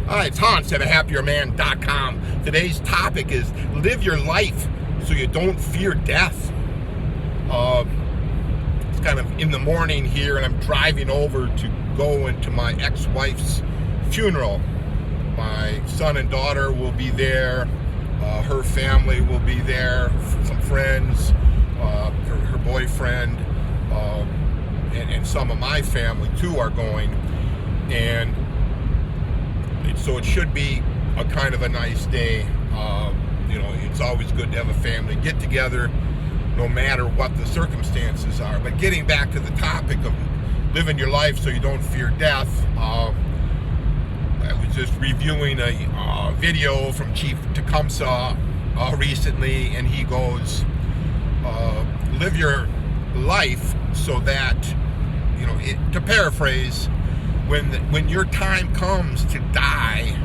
Hi, it's Hans at ahappierman.com. Today's topic is live your life so you don't fear death. It's kind of in the morning here, and I'm driving over to go into my ex-wife's funeral. My son and daughter will be there. Her family will be there. Some friends, her boyfriend, and some of my family too are going. And so it should be a kind of a nice day. It's always good to have a family get together, no matter what the circumstances are. But getting back to the topic of living your life so you don't fear death, I was just reviewing a video from Chief Tecumseh recently, and he goes, live your life so that, to paraphrase, when your time comes to die,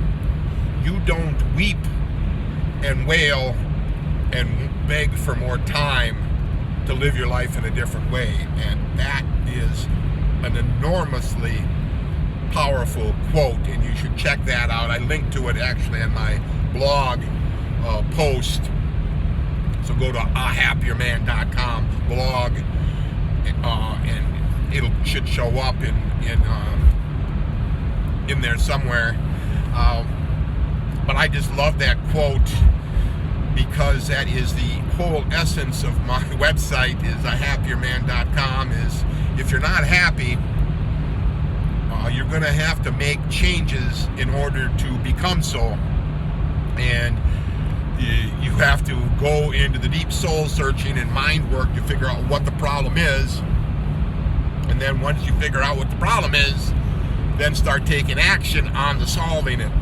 you don't weep and wail and beg for more time to live your life in a different way. And that is an enormously powerful quote, and you should check that out. I linked to it actually on my blog post. So go to ahappierman.com blog, and it should show up in there somewhere. But I just love that quote, because that is the whole essence of my website, is ahappierman.com. Is if you're not happy, you're going to have to make changes in order to become so. And you have to go into the deep soul searching and mind work to figure out what the problem is. And then once you figure out what the problem is, then start taking action on the solving it.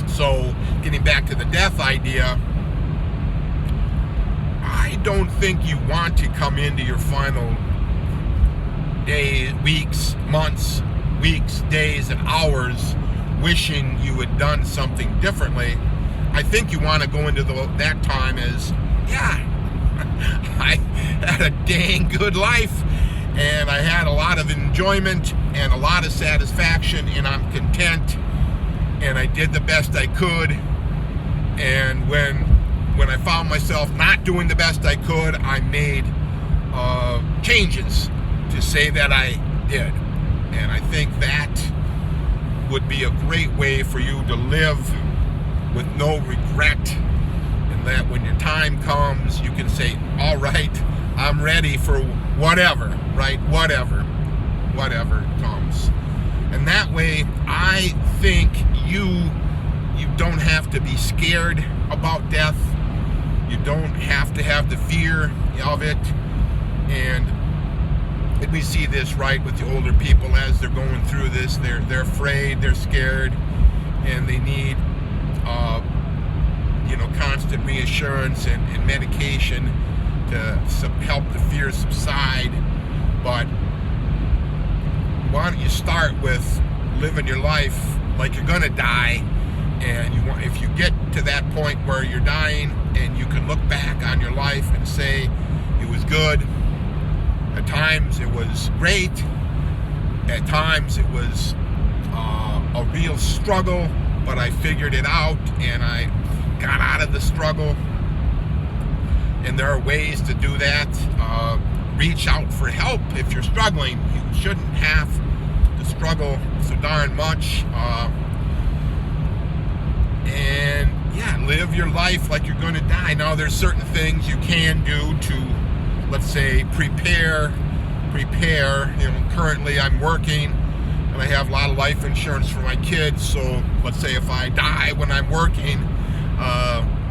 So getting back to the death idea, I don't think you want to come into your final days, weeks, months, days, and hours wishing you had done something differently. I think you want to go into that time as, I had a dang good life, and I had a lot of enjoyment and a lot of satisfaction, and I'm content, and I did the best I could. And when I found myself not doing the best I could, I made changes to say that I did. And I think that would be a great way for you to live with no regret, and that when your time comes, you can say, all right, I'm ready for whatever, right? Whatever comes. And that way, I think you don't have to be scared about death. You don't have to have the fear of it. And we see this, right, with the older people as they're going through this. They're afraid, they're scared, and they need constant reassurance and medication to help the fear subside. But why don't you start with living your life like you're gonna die? And if you get to that point where you're dying, and you can look back on your life and say it was good, at times it was great, at times it was a real struggle, but I figured it out and I got out of the struggle. And there are ways to do that. Reach out for help if you're struggling. You shouldn't have to struggle so darn much. And live your life like you're going to die. Now, there's certain things you can do to, let's say, prepare. Currently I'm working, and I have a lot of life insurance for my kids. So let's say if I die when I'm working,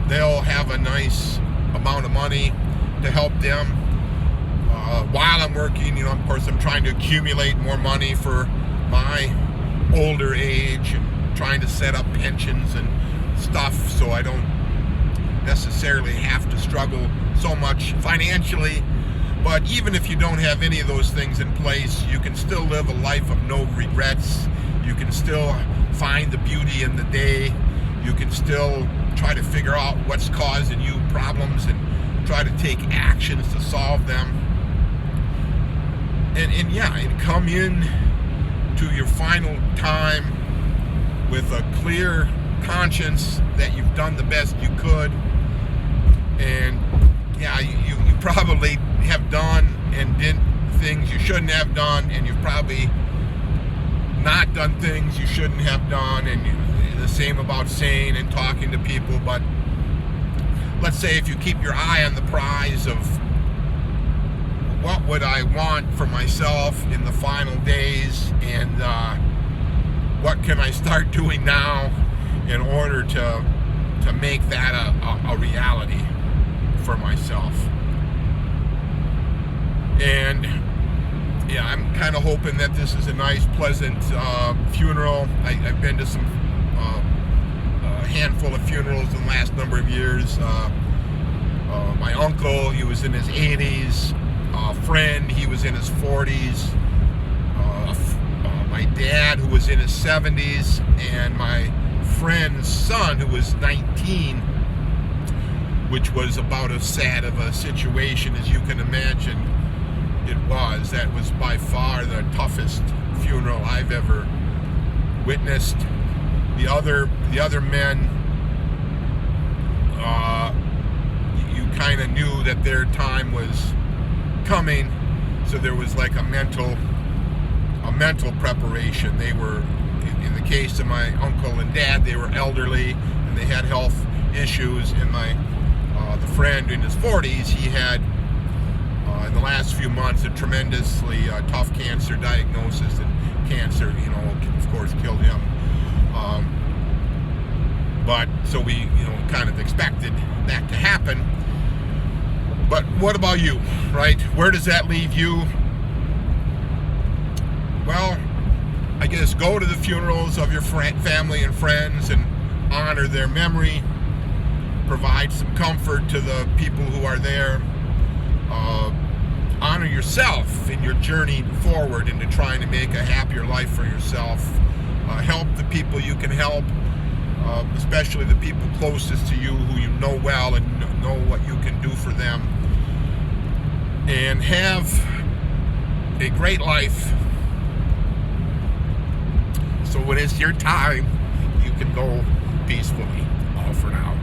they'll have a nice amount of money to help them while I'm working. Of course, I'm trying to accumulate more money for my older age, and trying to set up pensions and stuff so I don't necessarily have to struggle so much financially. But even if you don't have any of those things in place, you can still live a life of no regrets. You can still find the beauty in the day. You can still try to figure out what's causing you problems and try to take actions to solve them. And come in to your final time with a clear conscience that you've done the best you could. And yeah, you probably have done and did things you shouldn't have done, and you've probably not done things you shouldn't have done, and the same about saying and talking to people. But let's say if you keep your eye on the prize of what would I want for myself in the final days, and what can I start doing now in order to make that a reality for myself. And yeah, I'm kind of hoping that this is a nice, pleasant funeral. I've been to some handful of funerals in the last number of years. My uncle, he was in his 80s. A friend, he was in his 40s. My dad, who was in his 70s, and my friend's son, who was 19, which was about as sad of a situation as you can imagine it was. That was by far the toughest funeral I've ever witnessed. The other men, you kind of knew that their time was coming, so there was like a mental preparation. They were, in the case of my uncle and dad, they were elderly and they had health issues. And the friend in his 40s, he had in the last few months a tremendously tough cancer diagnosis, and cancer, of course, killed him. But so we, kind of expected that to happen. But what about you, right? Where does that leave you? Well, I guess go to the funerals of your family and friends and honor their memory. Provide some comfort to the people who are there. Honor yourself in your journey forward into trying to make a happier life for yourself. Help the people you can help, especially the people closest to you who you know well and know what you can do for them. And have a great life. So when it's your time, you can go peacefully. All for now.